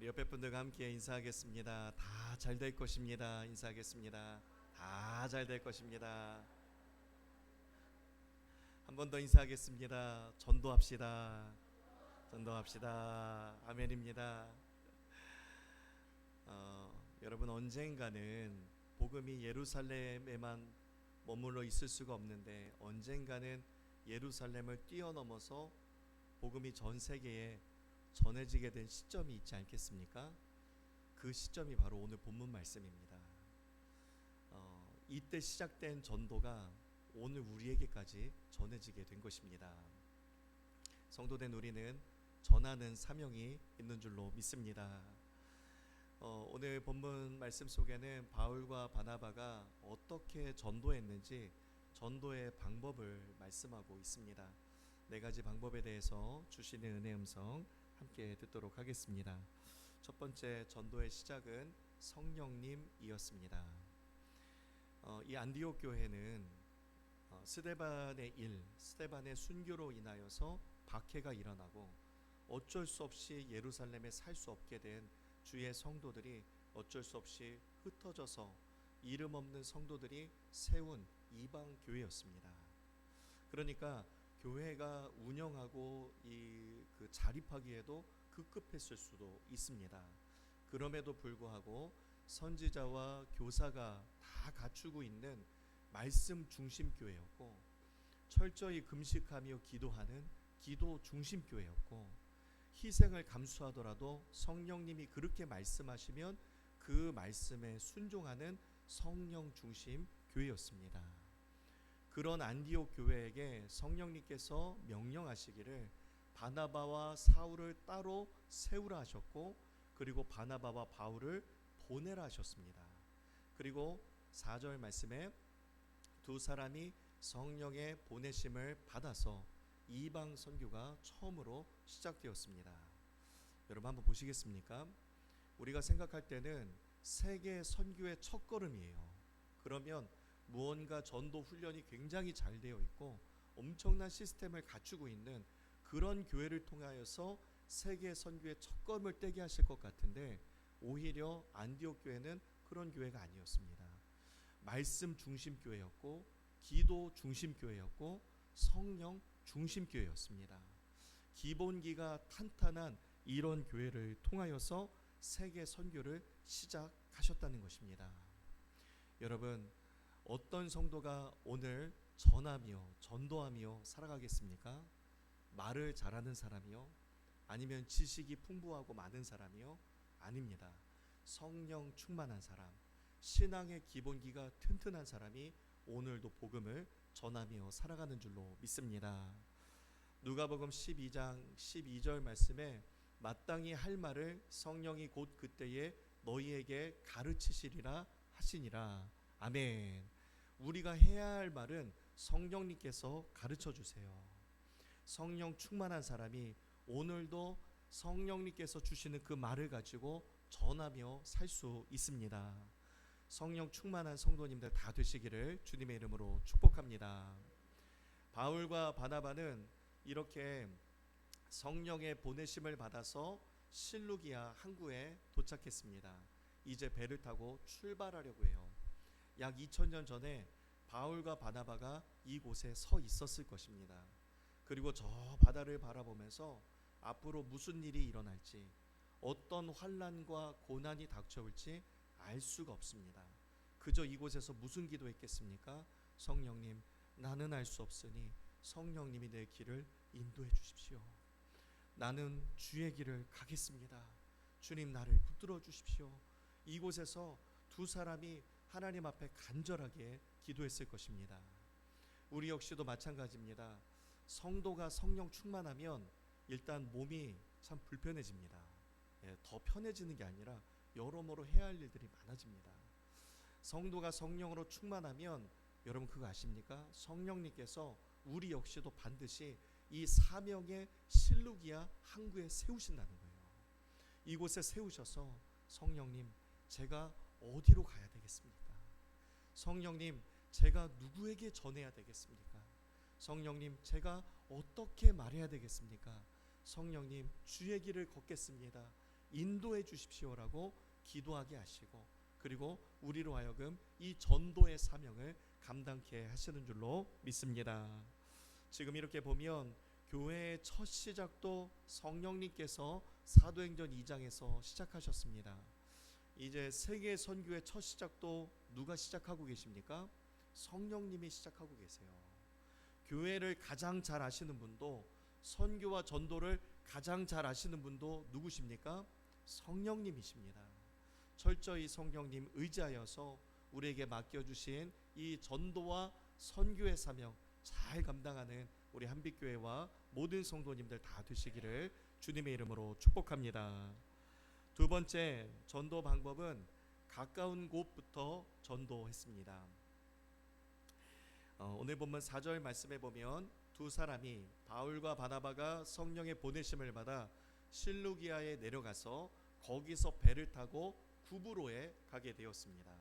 우리 옆에 분들과 함께 인사하겠습니다. 다 잘 될 것입니다. 인사하겠습니다. 다 잘 될 것입니다. 한 번 더 인사하겠습니다. 전도합시다. 전도합시다. 아멘입니다. 여러분, 언젠가는 복음이 예루살렘에만 머물러 있을 수가 없는데 언젠가는 예루살렘을 뛰어넘어서 복음이 전 세계에 전해지게 된 시점이 있지 않겠습니까? 그 시점이 바로 오늘 본문 말씀입니다. 이때 시작된 전도가 오늘 우리에게까지 전해지게 된 것입니다. 성도된 우리는 전하는 사명이 있는 줄로 믿습니다. 오늘 본문 말씀 속에는 바울과 바나바가 어떻게 전도했는지 전도의 방법을 말씀하고 있습니다. 네 가지 방법에 대해서 주시는 은혜 음성 함께 듣도록 하겠습니다. 첫 번째, 전도의 시작은 성령님이었습니다. 이 안디옥 교회는 스데반의 순교로 인하여서 박해가 일어나고 어쩔 수 없이 예루살렘에 살 수 없게 된 주의 성도들이 어쩔 수 없이 흩어져서 이름 없는 성도들이 세운 이방 교회였습니다. 그러니까 교회가 운영하고 그 자립하기에도 급급했을 수도 있습니다. 그럼에도 불구하고 선지자와 교사가 다 갖추고 있는 말씀 중심 교회였고, 철저히 금식하며 기도하는 기도 중심 교회였고, 희생을 감수하더라도 성령님이 그렇게 말씀하시면 그 말씀에 순종하는 성령 중심 교회였습니다. 그런 안디옥 교회에게 성령님께서 명령하시기를 바나바와 사울을 따로 세우라 하셨고, 그리고 바나바와 바울을 보내라 하셨습니다. 그리고 4절 말씀에 두 사람이 성령의 보내심을 받아서 이방 선교가 처음으로 시작되었습니다. 여러분 한번 보시겠습니까? 우리가 생각할 때는 세계 선교의 첫걸음이에요. 그러면 무언가 전도 훈련이 굉장히 잘 되어 있고 엄청난 시스템을 갖추고 있는 그런 교회를 통하여서 세계 선교의 첫걸음을 떼게 하실 것 같은데, 오히려 안디옥 교회는 그런 교회가 아니었습니다. 말씀 중심 교회였고, 기도 중심 교회였고, 성령 중심 교회였습니다. 기본기가 탄탄한 이런 교회를 통하여서 세계 선교를 시작하셨다는 것입니다. 여러분, 어떤 성도가 오늘 전하며 전도하며 살아가겠습니까? 말을 잘하는 사람이요? 아니면 지식이 풍부하고 많은 사람이요? 아닙니다. 성령 충만한 사람, 신앙의 기본기가 튼튼한 사람이 오늘도 복음을 전하며 살아가는 줄로 믿습니다. 누가복음 12장 12절 말씀에 마땅히 할 말을 성령이 곧 그때에 너희에게 가르치시리라 하시니라. 아멘. 우리가 해야 할 말은 성령님께서 가르쳐 주세요. 성령 충만한 사람이 오늘도 성령님께서 주시는 그 말을 가지고 전하며 살 수 있습니다. 성령 충만한 성도님들 다 되시기를 주님의 이름으로 축복합니다. 바울과 바나바는 이렇게 성령의 보내심을 받아서 실루기아 항구에 도착했습니다. 이제 배를 타고 출발하려고 해요. 약 2000년 전에 바울과 바나바가 이곳에 서 있었을 것입니다. 그리고 저 바다를 바라보면서 앞으로 무슨 일이 일어날지, 어떤 환난과 고난이 닥쳐올지 알 수가 없습니다. 그저 이곳에서 무슨 기도했겠습니까? 성령님, 나는 알 수 없으니 성령님이 내 길을 인도해 주십시오. 나는 주의 길을 가겠습니다. 주님, 나를 붙들어 주십시오. 이곳에서 두 사람이 하나님 앞에 간절하게 기도했을 것입니다. 우리 역시도 마찬가지입니다. 성도가 성령 충만하면 일단 몸이 참 불편해집니다. 더 편해지는 게 아니라 여러모로 해야 할 일들이 많아집니다. 성도가 성령으로 충만하면 여러분 그거 아십니까? 성령님께서 우리 역시도 반드시 이 사명의 실루기아 항구에 세우신다는 거예요. 이곳에 세우셔서 성령님, 제가 어디로 가야 되겠습니까? 성령님, 제가 누구에게 전해야 되겠습니까? 성령님, 제가 어떻게 말해야 되겠습니까? 성령님, 주의 길을 걷겠습니다. 인도해 주십시오라고 기도하게 하시고, 그리고 우리로 하여금 이 전도의 사명을 감당케 하시는 줄로 믿습니다. 지금 이렇게 보면 교회의 첫 시작도 성령님께서 사도행전 2장에서 시작하셨습니다. 이제 세계 선교의 첫 시작도 누가 시작하고 계십니까? 성령님이 시작하고 계세요. 교회를 가장 잘 아시는 분도, 선교와 전도를 가장 잘 아시는 분도 누구십니까? 성령님이십니다. 철저히 성령님 의지하여서 우리에게 맡겨주신 이 전도와 선교의 사명 잘 감당하는 우리 한빛교회와 모든 성도님들 다 되시기를 주님의 이름으로 축복합니다. 두 번째 전도 방법은 가까운 곳부터 전도했습니다. 오늘 본문 4절 말씀에 보면 두 사람이, 바울과 바나바가 성령의 보내심을 받아 실루기아에 내려가서 거기서 배를 타고 구브로에 가게 되었습니다.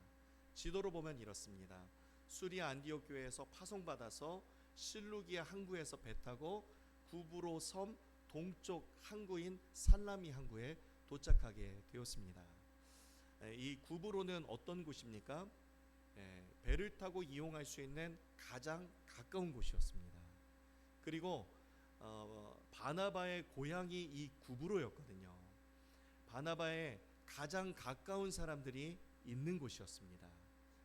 지도로 보면 이렇습니다. 수리아 안디옥 교회에서 파송받아서 실루기아 항구에서 배 타고 구브로 섬 동쪽 항구인 살라미 항구에 도착하게 되었습니다. 이 구브로는 어떤 곳입니까? 배를 타고 이용할 수 있는 가장 가까운 곳이었습니다. 그리고 바나바의 고향이 이 구브로였거든요. 바나바의 가장 가까운 사람들이 있는 곳이었습니다.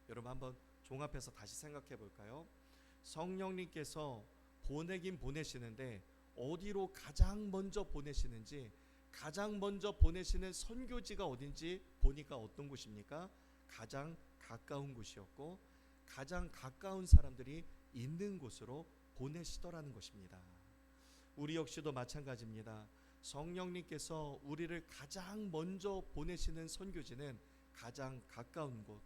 여러분 한번 종합해서 다시 생각해 볼까요? 성령님께서 보내긴 보내시는데 어디로 가장 먼저 보내시는지, 가장 먼저 보내시는 선교지가 어딘지 보니까 어떤 곳입니까? 가장 가까운 곳이었고, 가장 가까운 사람들이 있는 곳으로 보내시더라는 것입니다. 우리 역시도 마찬가지입니다. 성령님께서 우리를 가장 먼저 보내시는 선교지는 가장 가까운 곳,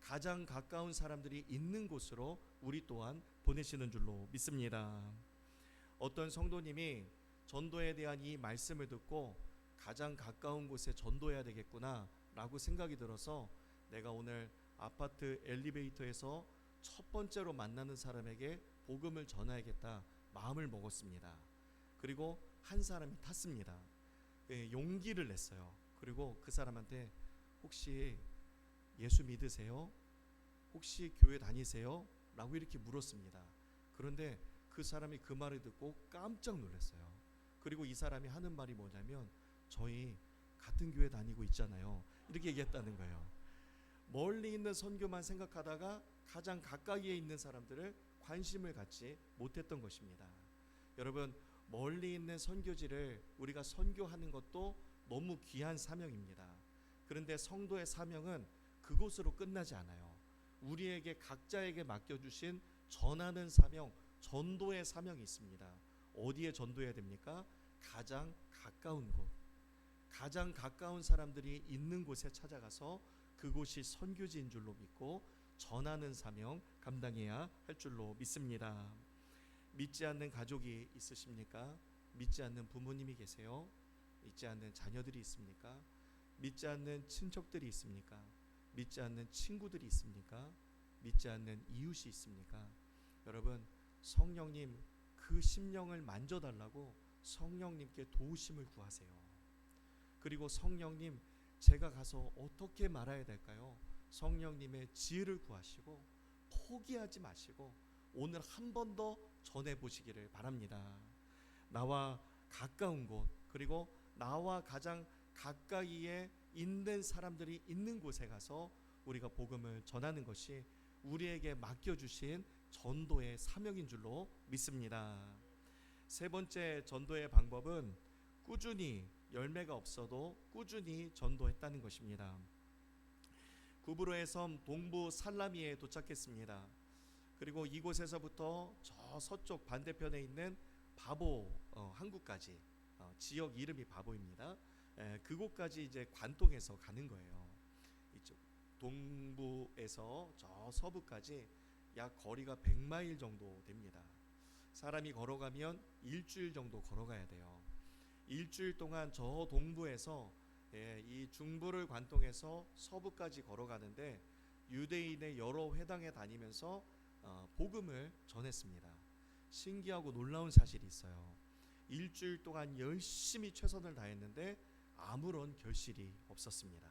가장 가까운 사람들이 있는 곳으로 우리 또한 보내시는 줄로 믿습니다. 어떤 성도님이 전도에 대한 이 말씀을 듣고 가장 가까운 곳에 전도해야 되겠구나 라고 생각이 들어서 내가 오늘 아파트 엘리베이터에서 첫 번째로 만나는 사람에게 복음을 전해야겠다 마음을 먹었습니다. 그리고 한 사람이 탔습니다. 용기를 냈어요. 그리고 그 사람한테 혹시 예수 믿으세요? 혹시 교회 다니세요? 라고 이렇게 물었습니다. 그런데 그 사람이 그 말을 듣고 깜짝 놀랐어요. 그리고 이 사람이 하는 말이 뭐냐면 저희 같은 교회 다니고 있잖아요. 이렇게 얘기했다는 거예요. 멀리 있는 선교만 생각하다가 가장 가까이에 있는 사람들을 관심을 갖지 못했던 것입니다. 여러분, 멀리 있는 선교지를 우리가 선교하는 것도 너무 귀한 사명입니다. 그런데 성도의 사명은 그곳으로 끝나지 않아요. 우리에게 각자에게 맡겨주신 전하는 사명, 전도의 사명이 있습니다. 어디에 전도해야 됩니까? 가장 가까운 곳, 가장 가까운 사람들이 있는 곳에 찾아가서 그곳이 선교지인 줄로 믿고 전하는 사명 감당해야 할 줄로 믿습니다. 믿지 않는 가족이 있으십니까? 믿지 않는 부모님이 계세요? 믿지 않는 자녀들이 있습니까? 믿지 않는 친척들이 있습니까? 믿지 않는 친구들이 있습니까? 믿지 않는 이웃이 있습니까? 여러분, 성령님 그 심령을 만져달라고 성령님께 도우심을 구하세요. 그리고 성령님, 제가 가서 어떻게 말해야 될까요? 성령님의 지혜를 구하시고 포기하지 마시고 오늘 한 번 더 전해보시기를 바랍니다. 나와 가까운 곳, 그리고 나와 가장 가까이에 있는 사람들이 있는 곳에 가서 우리가 복음을 전하는 것이 우리에게 맡겨주신 전도의 사명인 줄로 믿습니다. 세 번째 전도의 방법은 꾸준히, 열매가 없어도 꾸준히 전도했다는 것입니다. 구브로의 섬 동부 살라미에 도착했습니다. 그리고 이곳에서부터 저 서쪽 반대편에 있는 바보 항구까지, 지역 이름이 바보입니다. 그곳까지 이제 관통해서 가는 거예요. 이쪽 동부에서 저 서부까지 약 거리가 100마일 정도 됩니다. 사람이 걸어가면 일주일 정도 걸어가야 돼요. 일주일 동안 저 동부에서 이 중부를 관통해서 서부까지 걸어가는데 유대인의 여러 회당에 다니면서 복음을 전했습니다. 신기하고 놀라운 사실이 있어요. 일주일 동안 열심히 최선을 다했는데 아무런 결실이 없었습니다.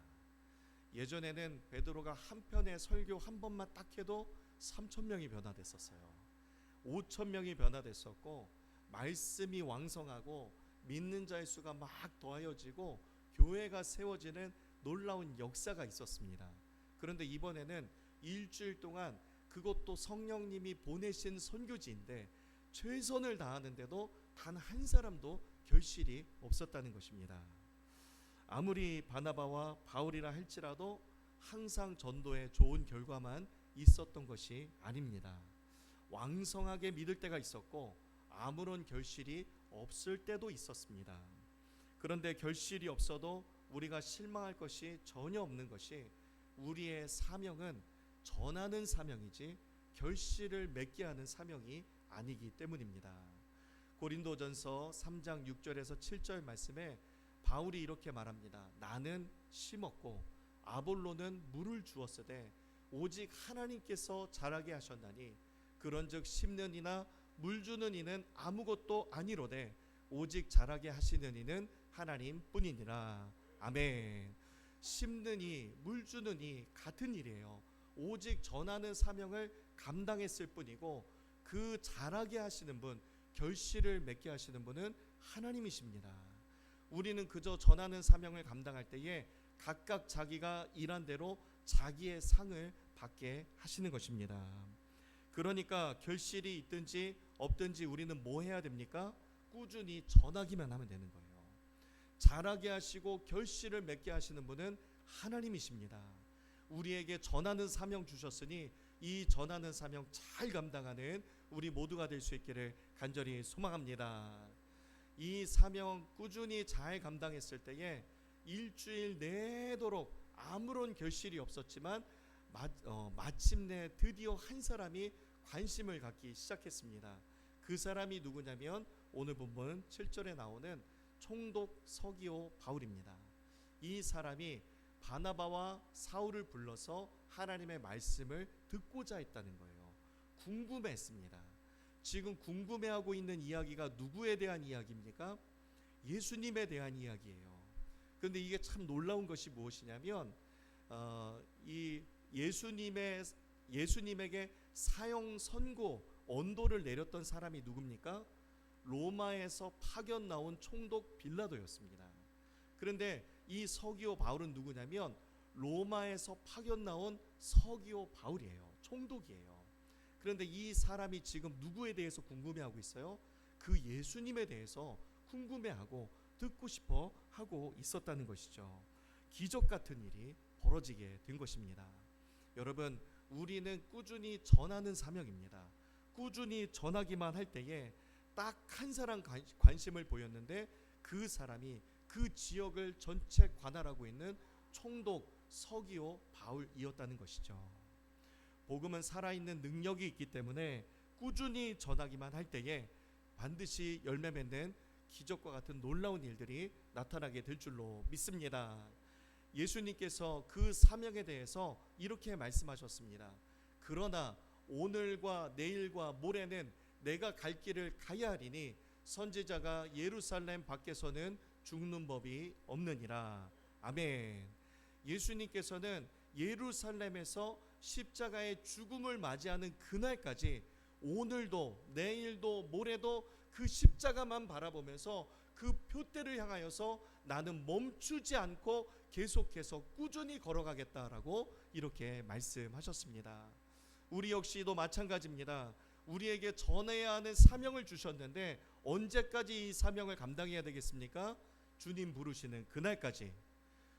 예전에는 베드로가 한 편의 설교 한 번만 딱 해도 3,000명이 변화됐었어요. 5,000명이 변화됐었고, 말씀이 왕성하고 믿는 자의 수가 막 더하여지고 교회가 세워지는 놀라운 역사가 있었습니다. 그런데 이번에는 일주일 동안, 그것도 성령님이 보내신 선교지인데 최선을 다하는데도 단 한 사람도 결실이 없었다는 것입니다. 아무리 바나바와 바울이라 할지라도 항상 전도에 좋은 결과만 있었던 것이 아닙니다. 왕성하게 믿을 때가 있었고 아무런 결실이 없을 때도 있었습니다. 그런데 결실이 없어도 우리가 실망할 것이 전혀 없는 것이, 우리의 사명은 전하는 사명이지 결실을 맺게 하는 사명이 아니기 때문입니다. 고린도전서 3장 6절에서 7절 말씀에 바울이 이렇게 말합니다. 나는 심었고 아볼로는 물을 주었으되 오직 하나님께서 자라게 하셨나니 그런즉 심는 이나 물 주는 이는 아무것도 아니로되 오직 자라게 하시는 이는 하나님뿐이니라. 아멘. 심는 이, 물 주는 이 같은 일이에요. 오직 전하는 사명을 감당했을 뿐이고 그 자라게 하시는 분, 결실을 맺게 하시는 분은 하나님이십니다. 우리는 그저 전하는 사명을 감당할 때에 각각 자기가 일한 대로 자기의 상을 받게 하시는 것입니다. 그러니까 결실이 있든지 없든지 우리는 뭐 해야 됩니까? 꾸준히 전하기만 하면 되는 거예요. 자라게 하시고 결실을 맺게 하시는 분은 하나님이십니다. 우리에게 전하는 사명 주셨으니 이 전하는 사명 잘 감당하는 우리 모두가 될 수 있기를 간절히 소망합니다. 이 사명 꾸준히 잘 감당했을 때에 일주일 내도록 아무런 결실이 없었지만 마침내 드디어 한 사람이 관심을 갖기 시작했습니다. 그 사람이 누구냐면 오늘 본문 7절에 나오는 총독 서기오 바울입니다. 이 사람이 바나바와 사울을 불러서 하나님의 말씀을 듣고자 했다는 거예요. 궁금했습니다. 지금 궁금해하고 있는 이야기가 누구에 대한 이야기입니까? 예수님에 대한 이야기예요. 그런데 이게 참 놀라운 것이 무엇이냐면 이 예수님에게 사형 선고 언도를 내렸던 사람이 누굽니까? 로마에서 파견 나온 총독 빌라도였습니다. 그런데 이 서기오 바울은 누구냐면 로마에서 파견 나온 서기오 바울이에요. 총독이에요. 그런데 이 사람이 지금 누구에 대해서 궁금해하고 있어요? 그 예수님에 대해서 궁금해하고 듣고 싶어 하고 있었다는 것이죠. 기적 같은 일이 벌어지게 된 것입니다. 여러분, 우리는 꾸준히 전하는 사명입니다. 꾸준히 전하기만 할 때에 딱 한 사람 관심을 보였는데 그 사람이 그 지역을 전체 관할하고 있는 총독 서기오 바울이었다는 것이죠. 복음은 살아있는 능력이 있기 때문에 꾸준히 전하기만 할 때에 반드시 열매 맺는 기적과 같은 놀라운 일들이 나타나게 될 줄로 믿습니다. 예수님께서 그 사명에 대해서 이렇게 말씀하셨습니다. 그러나 오늘과 내일과 모레는 내가 갈 길을 가야 하리니 선지자가 예루살렘 밖에서는 죽는 법이 없느니라. 아멘. 예수님께서는 예루살렘에서 십자가의 죽음을 맞이하는 그날까지 오늘도 내일도 모레도 그 십자가만 바라보면서 그 표대를 향하여서 나는 멈추지 않고 계속해서 꾸준히 걸어가겠다라고 이렇게 말씀하셨습니다. 우리 역시도 마찬가지입니다. 우리에게 전해야 하는 사명을 주셨는데 언제까지 이 사명을 감당해야 되겠습니까? 주님 부르시는 그날까지,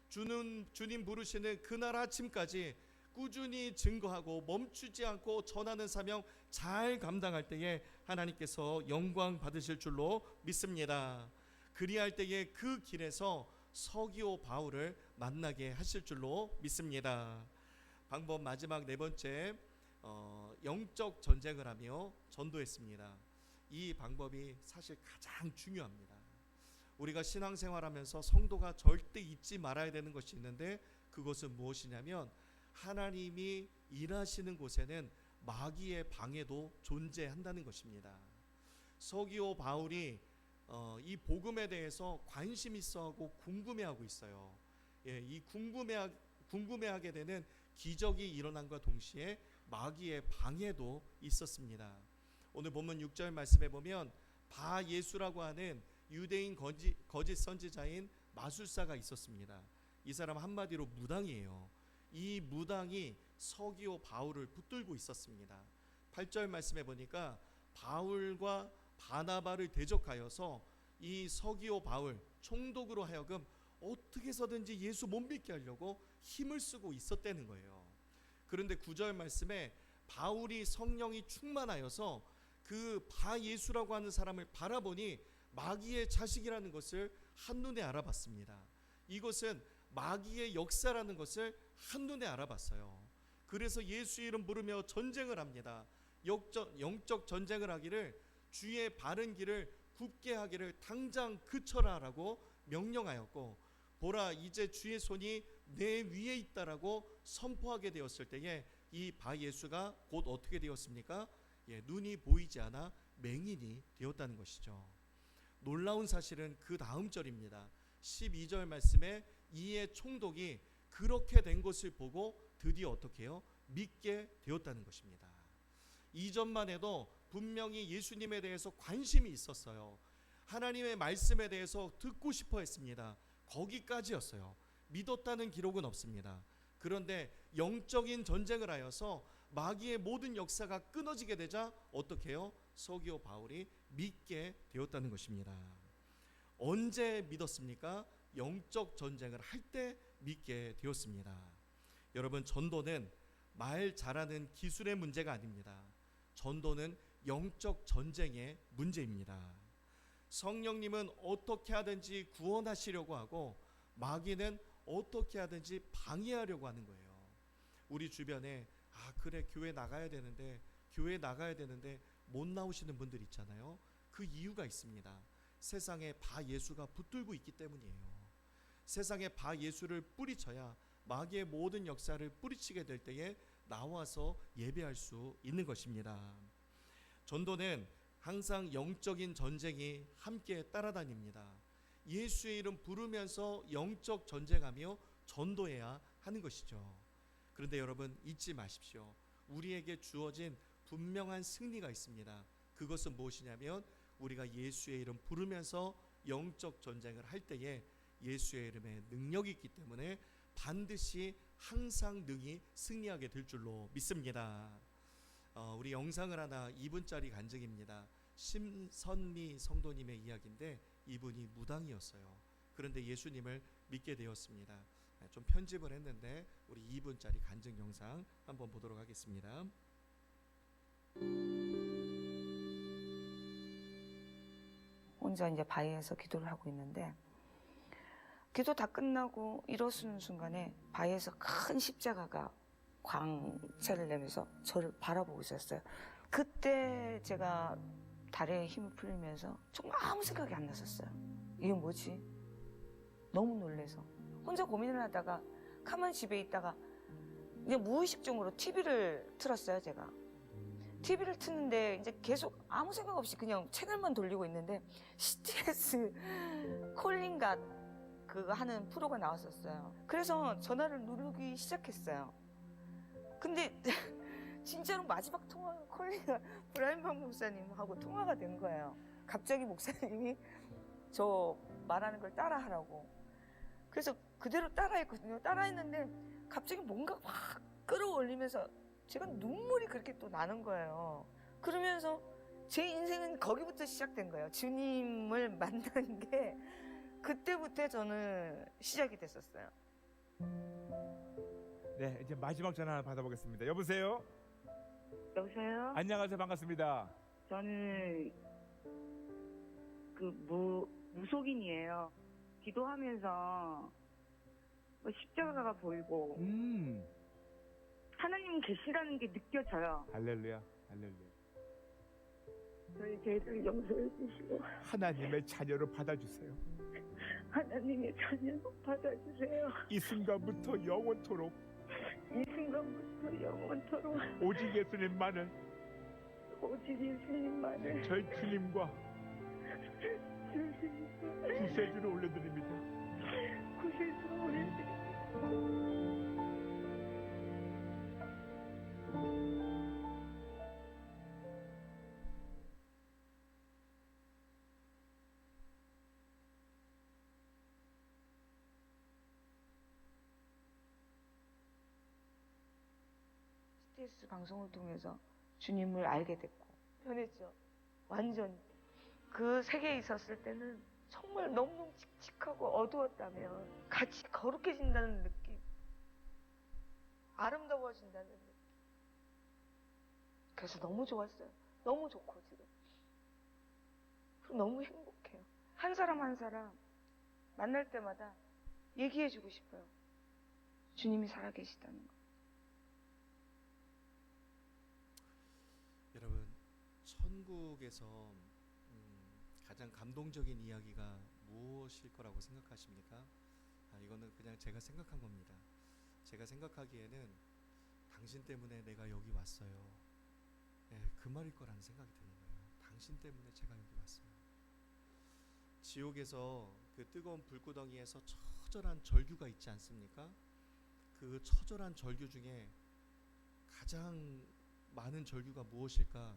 주님 부르시는 그날 아침까지 꾸준히 증거하고 멈추지 않고 전하는 사명 잘 감당할 때에 하나님께서 영광 받으실 줄로 믿습니다. 그리할 때에 그 길에서 서기오 바울을 만나게 하실 줄로 믿습니다. 방법 마지막 네 번째, 영적 전쟁을 하며 전도했습니다. 이 방법이 사실 가장 중요합니다. 우리가 신앙생활하면서 성도가 절대 잊지 말아야 되는 것이 있는데 그것은 무엇이냐면 하나님이 일하시는 곳에는 마귀의 방해도 존재한다는 것입니다. 서기오 바울이 이 복음에 대해서 관심 있어하고 궁금해하고 있어요. 이 궁금해하게 되는 기적이 일어난과 동시에 마귀의 방해도 있었습니다. 오늘 본문 6절 말씀에 보면 바 예수라고 하는 유대인 거짓 선지자인 마술사가 있었습니다. 이 사람 한마디로 무당이에요. 이 무당이 서기오 바울을 붙들고 있었습니다. 8절 말씀에 보니까 바울과 바나바를 대적하여서 이 서기오 바울 총독으로 하여금 어떻게 해서든지 예수 못 믿게 하려고 힘을 쓰고 있었다는 거예요. 그런데 9절 말씀에 바울이 성령이 충만하여서 그 바 예수라고 하는 사람을 바라보니 마귀의 자식이라는 것을 한눈에 알아봤습니다. 이것은 마귀의 역사라는 것을 한눈에 알아봤어요. 그래서 예수 이름 부르며 전쟁을 합니다. 영적 전쟁을 하기를 주의 바른 길을 굽게 하기를 당장 그쳐라라고 명령하였고, 보라 이제 주의 손이 내 위에 있다라고 선포하게 되었을 때에 이 바 예수가 곧 어떻게 되었습니까? 눈이 보이지 않아 맹인이 되었다는 것이죠. 놀라운 사실은 그 다음 절입니다. 12절 말씀에 이에 총독이 그렇게 된 것을 보고 드디어 어떻게 해요? 믿게 되었다는 것입니다. 이전만 해도 분명히 예수님에 대해서 관심이 있었어요. 하나님의 말씀에 대해서 듣고 싶어 했습니다. 거기까지였어요. 믿었다는 기록은 없습니다. 그런데 영적인 전쟁을 하여서 마귀의 모든 역사가 끊어지게 되자 어떻게 해요? 서기오 바울이 믿게 되었다는 것입니다. 언제 믿었습니까? 영적 전쟁을 할 때 믿게 되었습니다. 여러분, 전도는 말 잘하는 기술의 문제가 아닙니다. 전도는 영적 전쟁의 문제입니다. 성령님은 어떻게 하든지 구원하시려고 하고 마귀는 어떻게 하든지 방해하려고 하는 거예요. 우리 주변에 그래 교회 나가야 되는데 못 나오시는 분들 있잖아요. 그 이유가 있습니다. 세상에 바 예수가 붙들고 있기 때문이에요. 세상에 바 예수를 뿌리쳐야 마귀의 모든 역사를 뿌리치게 될 때에 나와서 예배할 수 있는 것입니다. 전도는 항상 영적인 전쟁이 함께 따라다닙니다. 예수의 이름 부르면서 영적 전쟁하며 전도해야 하는 것이죠. 그런데 여러분 잊지 마십시오. 우리에게 주어진 분명한 승리가 있습니다. 그것은 무엇이냐면 우리가 예수의 이름 부르면서 영적 전쟁을 할 때에 예수의 이름에 능력이 있기 때문에 반드시 항상 능히 승리하게 될 줄로 믿습니다. 우리 영상을 하나 2분짜리 간증입니다. 심선미 성도님의 이야기인데 이분이 무당이었어요. 그런데 예수님을 믿게 되었습니다. 좀 편집을 했는데 우리 2분짜리 간증 영상 한번 보도록 하겠습니다. 혼자 이제 바위에서 기도를 하고 있는데 기도 다 끝나고 일어서는 순간에 바위에서 큰 십자가가 광채를 내면서 저를 바라보고 있었어요. 그때 제가 다리에 힘을 풀리면서 정말 아무 생각이 안 났었어요. 이게 뭐지? 너무 놀래서 혼자 고민을 하다가 가만히 집에 있다가 그냥 무의식적으로 TV를 틀었어요. 제가 TV를 트는데 이제 계속 아무 생각 없이 그냥 채널만 돌리고 있는데 CTS 콜링가 그거 하는 프로가 나왔었어요. 그래서 전화를 누르기 시작했어요. 근데 진짜로 마지막 통화 콜링가 브라임박 목사님하고 통화가 된 거예요. 갑자기 목사님이 저 말하는 걸 따라하라고. 그래서 그대로 따라했거든요. 따라했는데 갑자기 뭔가 확 끌어올리면서 제가 눈물이 그렇게 또 나는 거예요. 그러면서 제 인생은 거기부터 시작된 거예요. 주님을 만난 게 그때부터 저는 시작이 됐었어요. 네, 이제 마지막 전화 하나 받아보겠습니다. 여보세요? 여보세요? 안녕하세요. 반갑습니다. 저는 무속인이에요. 기도하면서 십자가가 보이고 하나님 계시라는 게 느껴져요. 할렐루야, 할렐루야. 저희 죄를 용서해 주시고 하나님의 자녀로 받아주세요. 하나님의 자녀로 받아주세요. 이 순간부터 영원토록 이 순간부터 영원토록 오직 예수님만을 오직 예수님만을 저희 주님과 제주를 올려드립니다. 구세주로 올려드립니다. CTS 방송을 통해서 주님을 알게 됐고 변했죠. 완전히. 그 세계에 있었을 때는 정말 너무너무 칙칙하고 어두웠다면 같이 거룩해진다는 느낌, 아름다워진다는 느낌. 그래서 너무 좋았어요. 너무 좋고 지금. 그리고 너무 행복해요. 한 사람 한 사람 만날 때마다 얘기해주고 싶어요. 주님이 살아계시다는 거. 여러분, 천국에서 가장 감동적인 이야기가 무엇일 거라고 생각하십니까? 이거는 그냥 제가 생각한 겁니다. 제가 생각하기에는 당신 때문에 내가 여기 왔어요. 그 말일 거라는 생각이 드는 거예요. 당신 때문에 제가 여기 왔어요. 지옥에서 그 뜨거운 불구덩이에서 처절한 절규가 있지 않습니까? 그 처절한 절규 중에 가장 많은 절규가 무엇일까?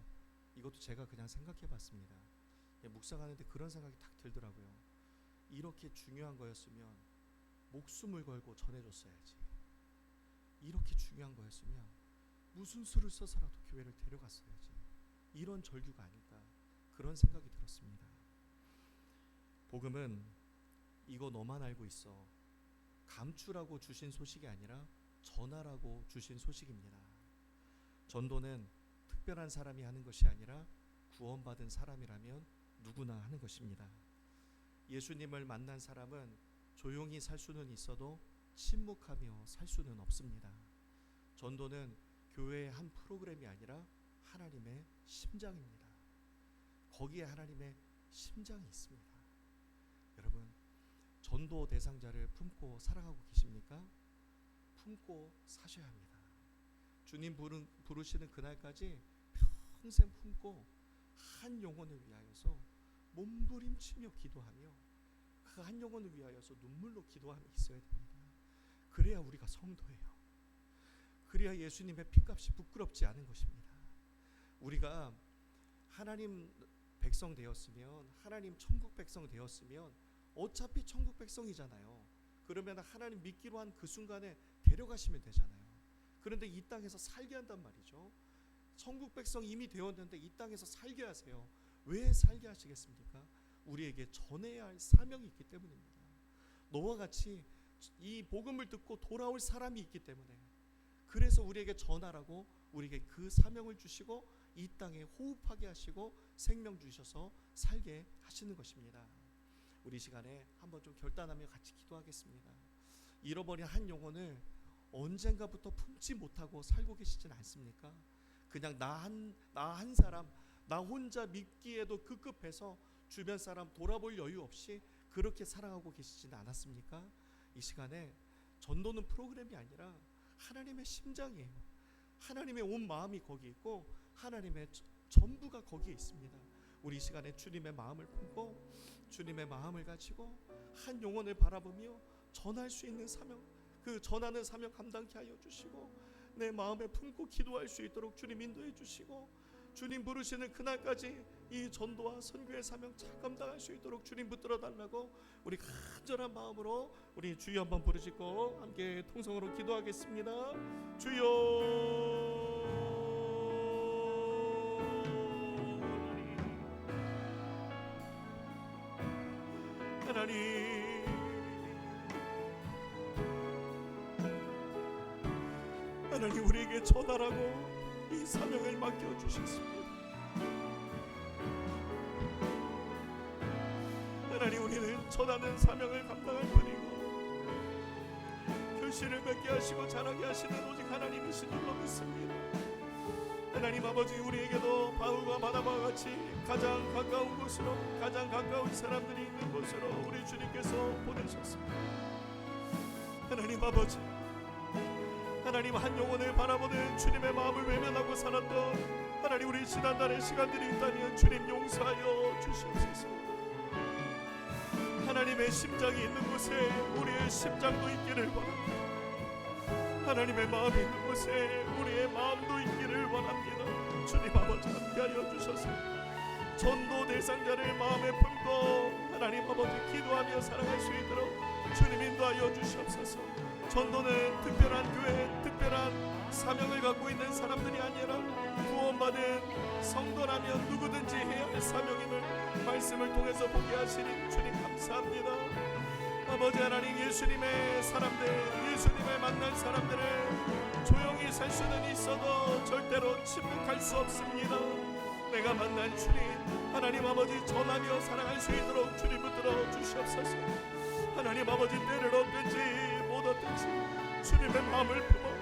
이것도 제가 그냥 생각해 봤습니다. 묵상하는데 그런 생각이 딱 들더라고요. 이렇게 중요한 거였으면 목숨을 걸고 전해줬어야지. 이렇게 중요한 거였으면 무슨 수를 써서라도 교회를 데려갔어야지. 이런 절규가 아닐까, 그런 생각이 들었습니다. 복음은 이거 너만 알고 있어, 감추라고 주신 소식이 아니라 전하라고 주신 소식입니다. 전도는 특별한 사람이 하는 것이 아니라 구원받은 사람이라면 누구나 하는 것입니다. 예수님을 만난 사람은 조용히 살 수는 있어도 침묵하며 살 수는 없습니다. 전도는 교회의 한 프로그램이 아니라 하나님의 심장입니다. 거기에 하나님의 심장이 있습니다. 여러분, 전도 대상자를 품고 살아가고 계십니까? 품고 사셔야 합니다. 주님 부르시는 그날까지 평생 품고 한 영혼을 위하여서 몸부림치며 기도하며 그 한 영혼을 위하여서 눈물로 기도하며 있어야 됩니다. 그래야 우리가 성도예요. 그래야 예수님의 피값이 부끄럽지 않은 것입니다. 우리가 하나님 백성 되었으면, 하나님 천국 백성 되었으면 어차피 천국 백성이잖아요. 그러면 하나님 믿기로 한 그 순간에 데려가시면 되잖아요. 그런데 이 땅에서 살게 한단 말이죠. 천국 백성 이미 되었는데 이 땅에서 살게 하세요. 왜 살게 하시겠습니까? 우리에게 전해야 할 사명이 있기 때문입니다. 너와 같이 이 복음을 듣고 돌아올 사람이 있기 때문에, 그래서 우리에게 전하라고 우리에게 그 사명을 주시고 이 땅에 호흡하게 하시고 생명 주셔서 살게 하시는 것입니다. 우리 시간에 한번 좀 결단하며 같이 기도하겠습니다. 잃어버린 한 영혼을 언젠가부터 품지 못하고 살고 계시진 않습니까? 그냥 나 한 사람, 나 혼자 믿기에도 급급해서 주변 사람 돌아볼 여유 없이 그렇게 살아가고 계시지는 않았습니까? 이 시간에 전도는 프로그램이 아니라 하나님의 심장이에요. 하나님의 온 마음이 거기 있고 하나님의 전부가 거기에 있습니다. 우리 이 시간에 주님의 마음을 품고 주님의 마음을 가지고 한 영혼을 바라보며 전할 수 있는 사명, 그 전하는 사명 감당케 하여 주시고 내 마음에 품고 기도할 수 있도록 주님 인도해 주시고, 주님 부르시는 그날까지 이 전도와 선교의 사명 잘 감당할 수 있도록 주님 붙들어 달라고 우리 간절한 마음으로 우리 주여 한번 부르시고 함께 통성으로 기도하겠습니다. 주여 하나님, 하나님 우리에게 전하라고 이 사명을 맡겨주셨습니다. 하나님, 우리는 전하는 사명을 감당할 뿐이고 결실을 맺게 하시고 자라게 하시는 오직 하나님이신 줄로 믿습니다. 하나님 아버지, 우리에게도 바울과 바나바와 같이 가장 가까운 곳으로, 가장 가까운 사람들이 있는 곳으로 우리 주님께서 보내셨습니다. 하나님 아버지, 하나님 한 영혼을 바라보는 주님의 마음을 외면하고 살았던 하나님 우리 지난날의 시간들이 있다면 주님 용서하여 주시옵소서. 하나님의 심장이 있는 곳에 우리의 심장도 있기를 원합니다. 하나님의 마음이 있는 곳에 우리의 마음도 있기를 원합니다. 주님 아버지 함께하여 주셔서 전도 대상자를 마음에 품고 하나님 아버지 기도하며 살아갈 수 있도록 주님 인도하여 주시옵소서. 전도는 특별한 교회, 특별한 사명을 갖고 있는 사람들이 아니라 구원받은 성도라면 누구든지 해야 할 사명임을 말씀을 통해서 보게 하시니 주님 감사합니다. 아버지 하나님, 예수님의 사람들, 예수님을 만난 사람들을 조용히 살 수는 있어도 절대로 침묵할 수 없습니다. 내가 만난 주님 하나님 아버지 전하며 살아갈 수 있도록 주님 붙들어 주시옵소서. 하나님 아버지 때를 얻든지 못 얻든지 주님의 마음을 품어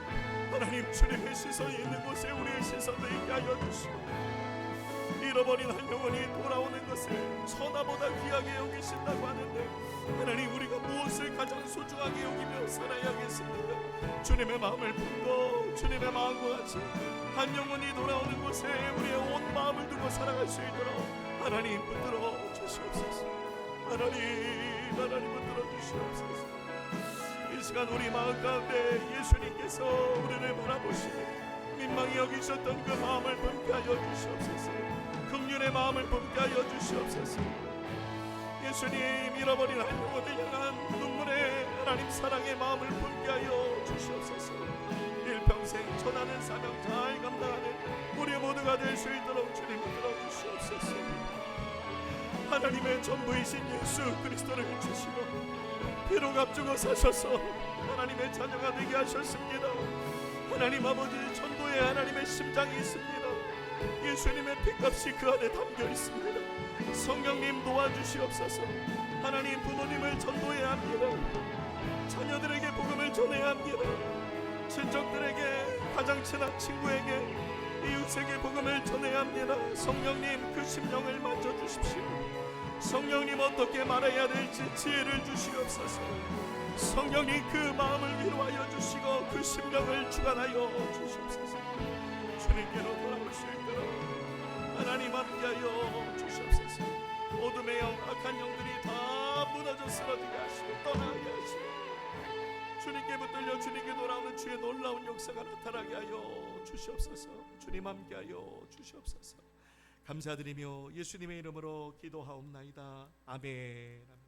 하나님 주님의 시선이 있는 곳에 우리의 시선도 있게 하여 주시고 잃어버린 한 영혼이 돌아오는 것을 천하보다 귀하게 여기신다고 하는데 하나님 우리가 무엇을 가장 소중하게 여기며 살아야겠습니까? 주님의 마음을 품고 주님의 마음과 같이 한 영혼이 돌아오는 곳에 우리의 온 마음을 두고 살아갈 수 있도록 하나님 붙들어 주시옵소서. 하나님 붙들어 주시옵소서. 이 시간 우리 마음 가운데 예수님께서 우리를 바라보시고 민망히 여기셨던 그 마음을 품게 하여 주시옵소서. 긍휼의 마음을 품게 하여 주시옵소서. 예수님 잃어버린 한 영혼을 향한 눈물의 하나님 사랑의 마음을 품게 하여 주시옵소서. 일평생 전하는 사명 잘 감당하는 우리 모두가 될 수 있도록 주님 붙들어 주시옵소서. 하나님의 전부이신 예수 그리스도를 주시고 피로 값주고 사셔서 하나님의 자녀가 되게 하셨습니다. 하나님 아버지 전도에 하나님의 심장이 있습니다. 예수님의 피값이 그 안에 담겨 있습니다. 성령님 도와주시옵소서. 하나님 부모님을 전도해야 합니다. 자녀들에게 복음을 전해야 합니다. 친척들에게 가장 친한 친구에게 이웃에게 복음을 전해야 합니다. 성령님 그 심령을 만져주십시오. 성령님 어떻게 말해야 될지 지혜를 주시옵소서. 성령님 그 마음을 위로하여 주시고 그 심령을 주관하여 주시옵소서. 주님께로 돌아올 수 있도록 하나님 함께하여 주시옵소서. 어둠의 영, 악한 영들이 다 무너져 쓰러지게 하시고 떠나게 하시고 주님께 붙들려 주님께 돌아오는 주의 놀라운 역사가 나타나게 하여 주시옵소서. 주님 함께하여 주시옵소서. 감사드리며 예수님의 이름으로 기도하옵나이다. 아멘.